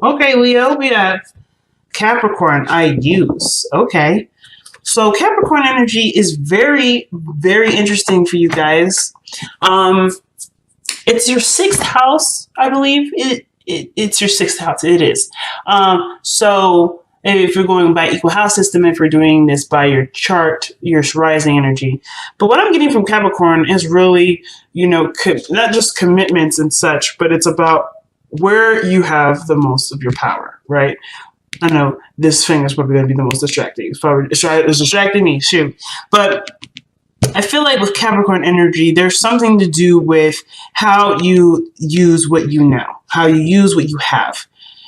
Okay, Leo, we have Capricorn, I use. Okay. So Capricorn energy is very, very interesting for you guys. Um, it's your sixth house, I believe. It's your sixth house. It is. So if you're going by equal house system, if you're doing this by your chart, your rising energy. But what I'm getting from Capricorn is really, not just commitments and such, but it's about where you have the most of your power, right? I know this thing is probably going to be the most distracting. It's distracting me, shoot. But I feel like with Capricorn energy, there's something to do with how you use what you know, how you use what you have,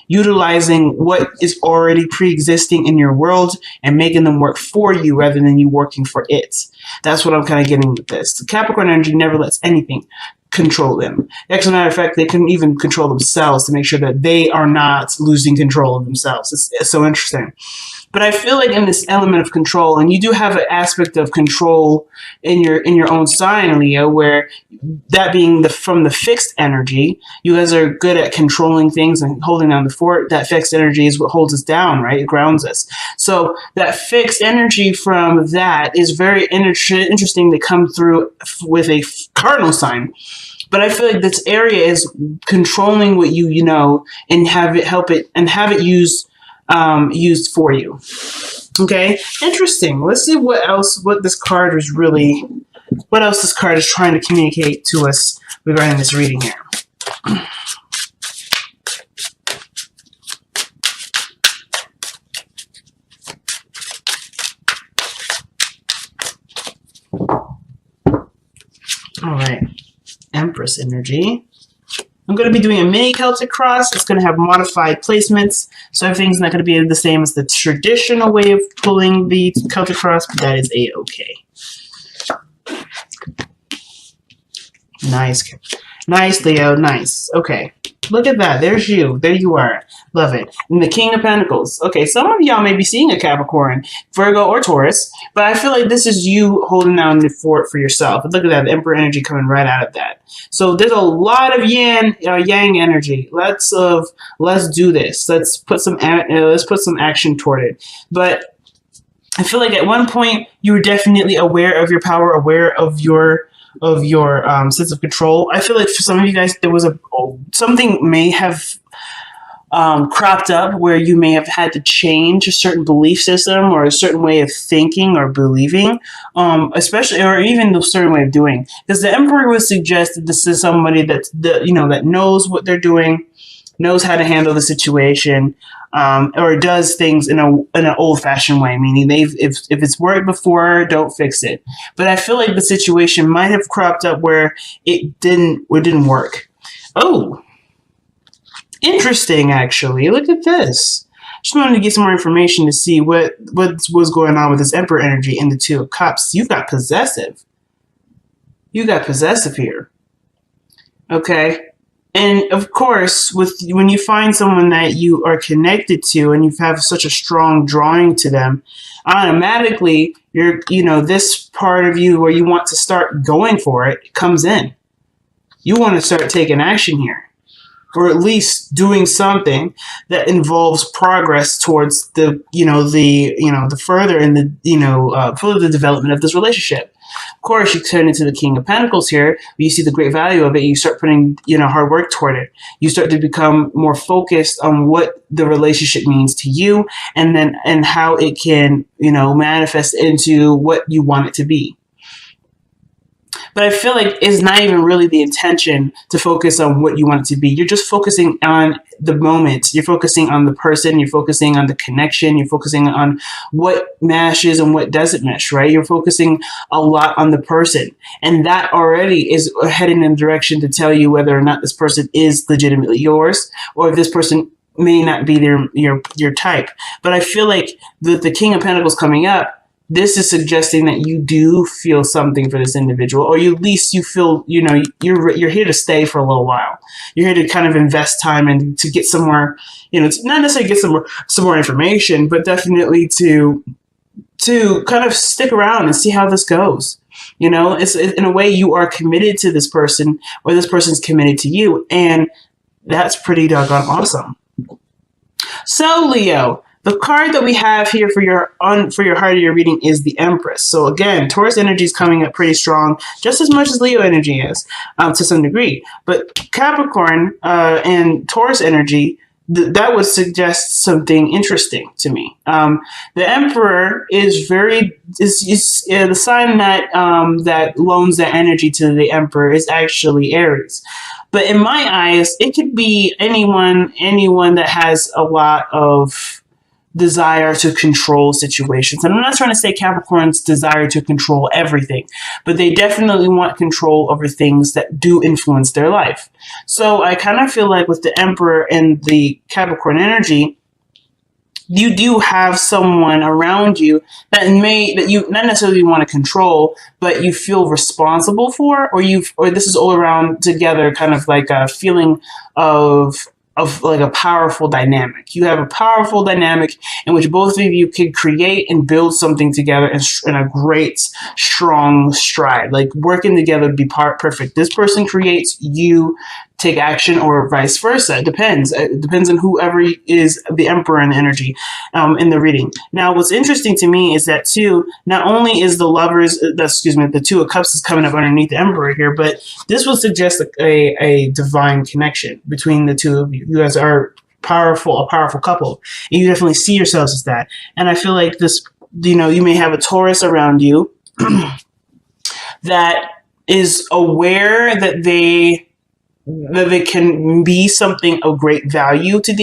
utilizing what is already pre-existing in your world and making them work for you rather than you working for it. That's what I'm kind of getting with this. The Capricorn energy never lets anything control them. As a matter of fact, they can even control themselves to make sure that they are not losing control of themselves. It's so interesting. But I feel like in this element of control, and you do have an aspect of control in your own sign, Leo, where that being from the fixed energy, you guys are good at controlling things and holding down the fort. That fixed energy is what holds us down, right? It grounds us. So that fixed energy from that is very interesting to come through with a cardinal sign. But I feel like this area is controlling what you know and have it used for you. Okay, interesting. Let's see what this card is trying to communicate to us regarding this reading here. All right, Empress energy. I'm going to be doing a mini Celtic cross. It's going to have modified placements, so everything's not going to be the same as the traditional way of pulling the Celtic cross, but that is a-okay. Nice, Leo, nice. Okay, look at that. There's you. There you are. Love it. And the King of Pentacles. Okay, some of y'all may be seeing a Capricorn, Virgo, or Taurus, but I feel like this is you holding down the fort for yourself. Look at that, the Emperor energy coming right out of that. So there's a lot of yang energy. Let's do this. Let's put some action toward it. But I feel like at one point you were definitely aware of your power, aware of your sense of control. I feel like for some of you guys there was something may have cropped up where you may have had to change a certain belief system or a certain way of thinking or believing, especially, or even a certain way of doing. Because the Emperor would suggest that this is somebody that knows what they're doing, knows how to handle the situation, or does things in an old-fashioned way, meaning if it's worked before, don't fix it. But I feel like the situation might have cropped up where it didn't work. Oh. Interesting, actually. Look at this. Just wanted to get some more information to see what was going on with this Emperor energy in the Two of Cups. You got possessive. You got possessive here. Okay. And of course, when you find someone that you are connected to and you have such a strong drawing to them, automatically this part of you where you want to start going for it comes in. You want to start taking action here. Or at least doing something that involves progress towards the further in the further development of this relationship. Of course, you turn into the King of Pentacles here. You see the great value of it. You start putting hard work toward it. You start to become more focused on what the relationship means to you, and how it can manifest into what you want it to be. But I feel like it's not even really the intention to focus on what you want it to be. You're just focusing on the moment. You're focusing on the person. You're focusing on the connection. You're focusing on what meshes and what doesn't mesh, right? You're focusing a lot on the person. And that already is heading in a direction to tell you whether or not this person is legitimately yours, or if this person may not be your type. But I feel like the King of Pentacles coming up, this is suggesting that you do feel something for this individual, or at least you feel, you're here to stay for a little while. You're here to kind of invest time and to get somewhere, not necessarily get some more information, but definitely to kind of stick around and see how this goes. It's in a way you are committed to this person, or this person's committed to you, and that's pretty doggone awesome. So, Leo, the card that we have here for your heart of your reading is the Empress. So again, Taurus energy is coming up pretty strong, just as much as Leo energy is, to some degree. But Capricorn and Taurus energy, that would suggest something interesting to me. The Emperor is the sign that that loans that energy to the Emperor is actually Aries. But in my eyes, it could be anyone that has a lot of desire to control situations. And I'm not trying to say Capricorn's desire to control everything, but they definitely want control over things that do influence their life. So I kind of feel like with the Emperor and the Capricorn energy, you do have someone around you that you not necessarily want to control, but you feel responsible for, or this is all around together, kind of like a feeling of like a powerful dynamic. You have a powerful dynamic in which both of you could create and build something together in a great, strong stride. Like working together would be perfect. This person creates, you take action, or vice versa. It depends. It depends on whoever is the Emperor in the energy in the reading. Now, what's interesting to me is that too, not only is the lovers, the Two of Cups is coming up underneath the Emperor here, but this would suggest a divine connection between the two of you. You guys are a powerful couple, and you definitely see yourselves as that. And I feel like this, you may have a Taurus around you that is aware that they can be something of great value to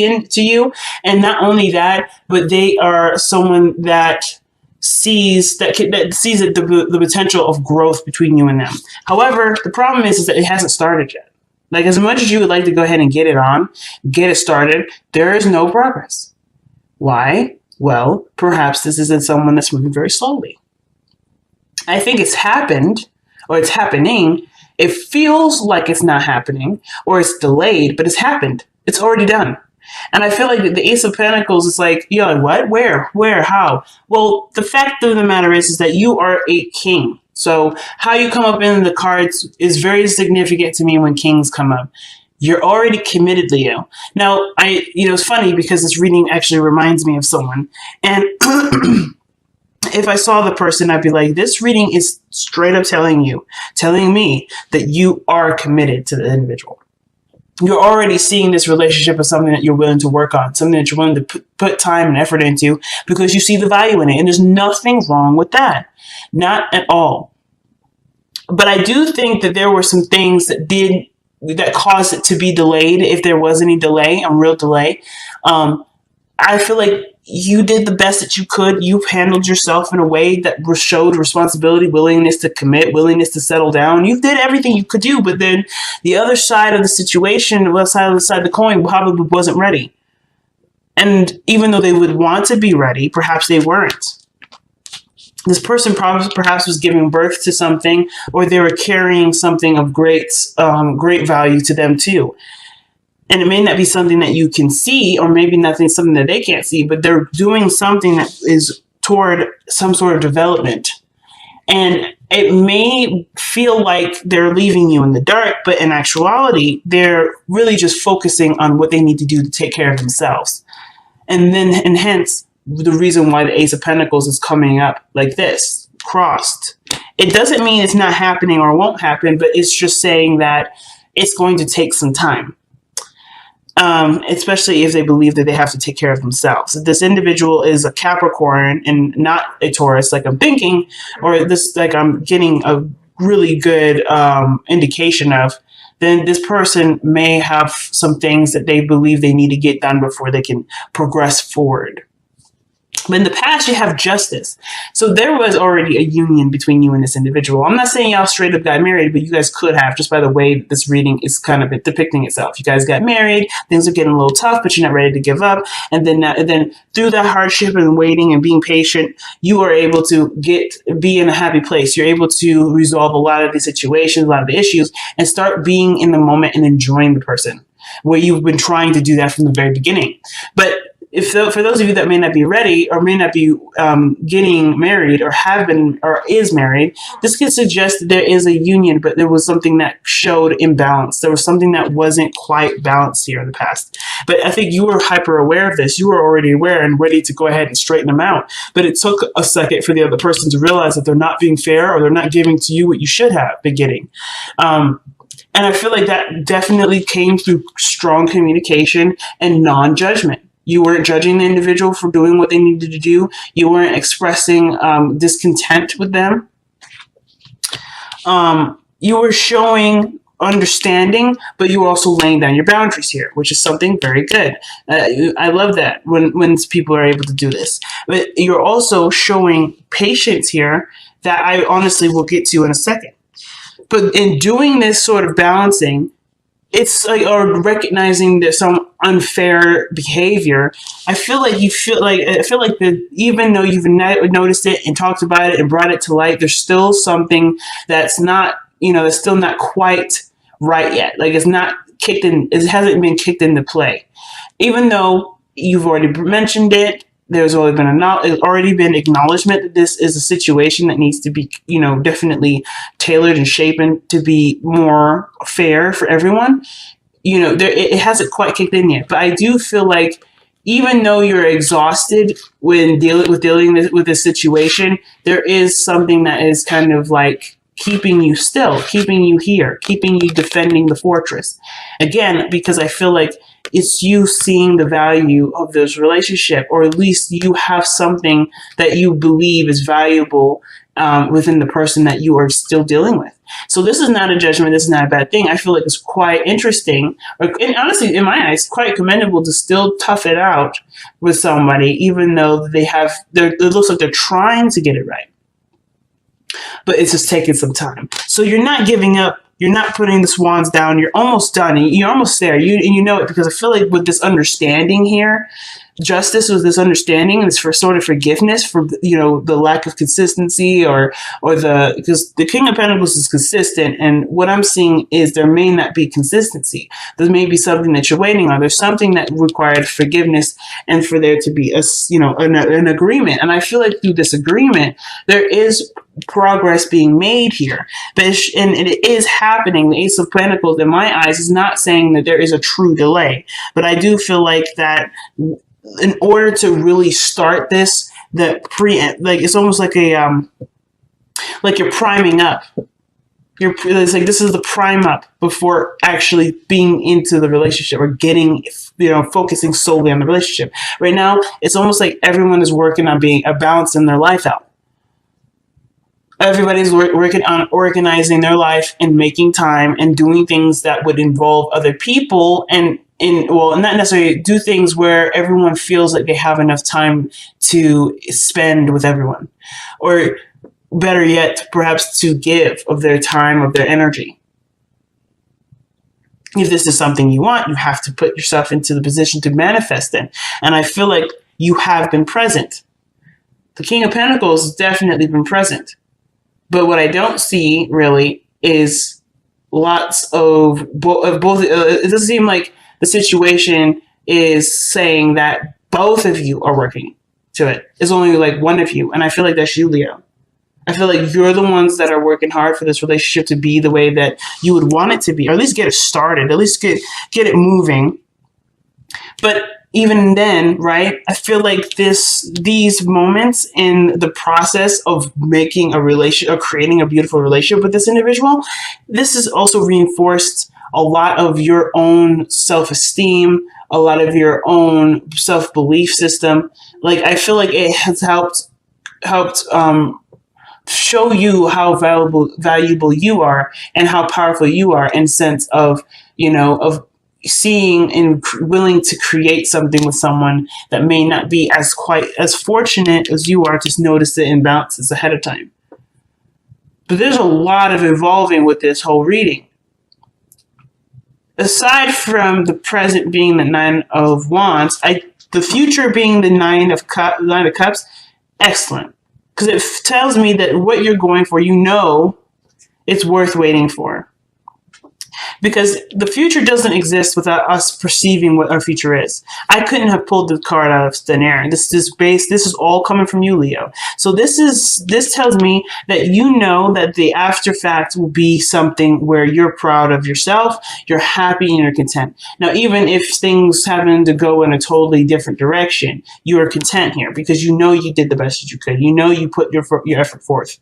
you, and not only that, but they are someone that sees the potential of growth between you and them. However, the problem is that it hasn't started yet. Like, as much as you would like to go ahead and get it started, there is no progress. Why? Well, perhaps this isn't someone that's moving very slowly. I think it's happened, or it's happening. It feels like it's not happening, or it's delayed, but it's happened. It's already done. And I feel like the Ace of Pentacles is like, what? Where? How? Well, the fact of the matter is that you are a king. So how you come up in the cards is very significant to me when kings come up. You're already committed, Leo. Now, it's funny because this reading actually reminds me of someone. And if I saw the person, I'd be like, this reading is straight up telling me that you are committed to the individual. You're already seeing this relationship as something that you're willing to work on, something that you're willing to put time and effort into because you see the value in it. And there's nothing wrong with that. Not at all. But I do think that there were some things that caused it to be delayed, if there was any delay, a real delay. I feel like you did the best that you could. You handled yourself in a way that showed responsibility, willingness to commit, willingness to settle down. You did everything you could do, but then the other side of the situation, the left side of the coin, probably wasn't ready. And even though they would want to be ready, perhaps they weren't. This person perhaps was giving birth to something, or they were carrying something of great value to them too. And it may not be something that you can see, or maybe something that they can't see, but they're doing something that is toward some sort of development. And it may feel like they're leaving you in the dark, but in actuality, they're really just focusing on what they need to do to take care of themselves. And hence, the reason why the Ace of Pentacles is coming up like this, crossed. It doesn't mean it's not happening or won't happen, but it's just saying that it's going to take some time. Especially if they believe that they have to take care of themselves. If this individual is a Capricorn and not a Taurus, like I'm thinking, or this, like I'm getting a really good indication of, then this person may have some things that they believe they need to get done before they can progress forward. But in the past, you have justice. So there was already a union between you and this individual. I'm not saying y'all straight up got married, but you guys could have, just by the way this reading is kind of depicting itself. You guys got married, things are getting a little tough, but you're not ready to give up. And then through that hardship and waiting and being patient, you are able to be in a happy place. You're able to resolve a lot of the situations, a lot of the issues, and start being in the moment and enjoying the person, where you've been trying to do that from the very beginning. But for those of you that may not be ready or may not be getting married or have been or is married, this could suggest that there is a union, but there was something that showed imbalance. There was something that wasn't quite balanced here in the past. But I think you were hyper aware of this. You were already aware and ready to go ahead and straighten them out. But it took a second for the other person to realize that they're not being fair or they're not giving to you what you should have been getting. And I feel like that definitely came through strong communication and non-judgment. You weren't judging the individual for doing what they needed to do. You weren't expressing discontent with them. You were showing understanding, but you were also laying down your boundaries here, which is something very good. I love that when people are able to do this. But you're also showing patience here that I honestly will get to in a second. But in doing this sort of balancing, it's like, or recognizing there's some unfair behavior. I feel like that even though you've noticed it and talked about it and brought it to light, there's still something that's not, that's still not quite right yet. Like it's not kicked in, it hasn't been kicked into play. Even though you've already mentioned it, there's already been acknowledgement that this is a situation that needs to be, definitely tailored and shapen to be more fair for everyone. It hasn't quite kicked in yet, but I do feel like even though you're exhausted when dealing with this situation, there is something that is kind of like keeping you still, keeping you here, keeping you defending the fortress. Again, because I feel like it's you seeing the value of this relationship, or at least you have something that you believe is valuable within the person that you are still dealing with. So this is not a judgment. This is not a bad thing. I feel like it's quite interesting, and honestly, in my eyes, quite commendable to still tough it out with somebody, even though it looks like they're trying to get it right. But it's just taking some time. So you're not giving up. You're not putting the swans down. You're almost done. You're almost there. You know it, because I feel like with this understanding here, justice was this understanding, and it's for sort of forgiveness for the lack of consistency because the King of Pentacles is consistent, and what I'm seeing is there may not be consistency. There may be something that you're waiting on. There's something that required forgiveness and for there to be an agreement. And I feel like through this agreement there is progress being made here, but it is happening. The Ace of Pentacles, in my eyes, is not saying that there is a true delay, but I do feel like that in order to really start this, it's almost like like you're priming up. It's like this is the prime up before actually being into the relationship or getting, focusing solely on the relationship. Right now, it's almost like everyone is working on balancing their life out. Everybody's working on organizing their life and making time and doing things that would involve other people and not necessarily do things where everyone feels like they have enough time to spend with everyone, or better yet, perhaps to give of their time, of their energy. If this is something you want, you have to put yourself into the position to manifest it. And I feel like you have been present. The King of Pentacles has definitely been present. But what I don't see really is lots of both. It doesn't seem like the situation is saying that both of you are working to it. It's only like one of you. And I feel like that's you, Leo. I feel like you're the ones that are working hard for this relationship to be the way that you would want it to be, or at least get it started, at least get it moving. But even then, right, I feel like these moments in the process of making a relationship or creating a beautiful relationship with this individual, this has also reinforced a lot of your own self-esteem, a lot of your own self-belief system. Like, I feel like it has helped show you how valuable you are and how powerful you are, in sense of, of seeing and willing to create something with someone that may not be quite as fortunate as you are to notice the imbalances ahead of time. But there's a lot of evolving with this whole reading. Aside from the present being the Nine of Wands, the future being the Nine of Cups, excellent. Because it tells me that what you're going for, it's worth waiting for. because the future doesn't exist without us perceiving what our future is. I couldn't have pulled the card out of thin air. This is all coming from you, Leo. So this tells me that you know that the after fact will be something where you're proud of yourself, you're happy, and you're content. Now, even if things happen to go in a totally different direction, you are content here because you know you did the best that you could. You know you put your effort forth.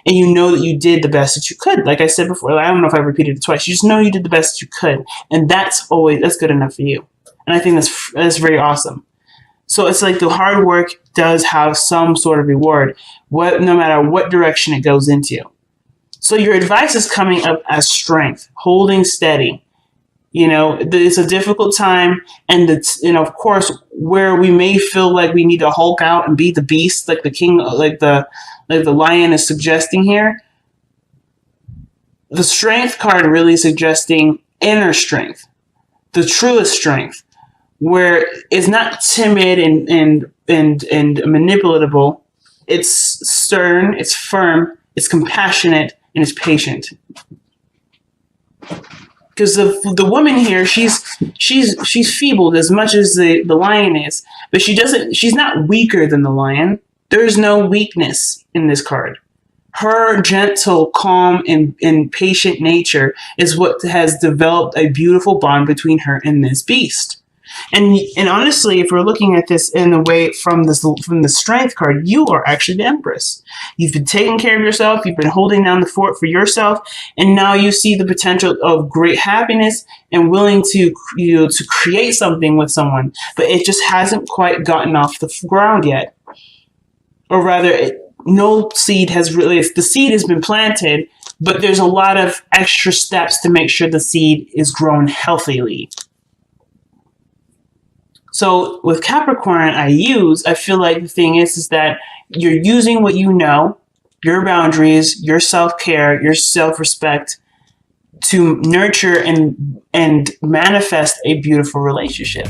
And you know that you did the best that you could. Like I said before, I don't know if I repeated it twice. You just know you did the best that you could. And that's good enough for you. And I think that's very awesome. So it's like the hard work does have some sort of reward, no matter what direction it goes into. So your advice is coming up as strength, holding steady. You know, it's a difficult time, and of course, where we may feel like we need to Hulk out and be the beast, like the king, like the lion is suggesting here. The strength card really suggesting inner strength, the truest strength, where it's not timid and manipulatable. It's stern, it's firm, it's compassionate, and it's patient. Because the woman here, she's feebled as much as the lion is, but she's not weaker than the lion. There's no weakness in this card. Her gentle, calm, and patient nature is what has developed a beautiful bond between her and this beast. And honestly, if we're looking at this in a way from the strength card, you are actually the Empress. You've been taking care of yourself. You've been holding down the fort for yourself, and now you see the potential of great happiness and willing to create something with someone, but it just hasn't quite gotten off the ground yet, or rather, no seed has really. The seed has been planted, but there's a lot of extra steps to make sure the seed is grown healthily. So with Capricorn, I feel like the thing is that you're using what you know, your boundaries, your self-care, your self-respect to nurture and manifest a beautiful relationship.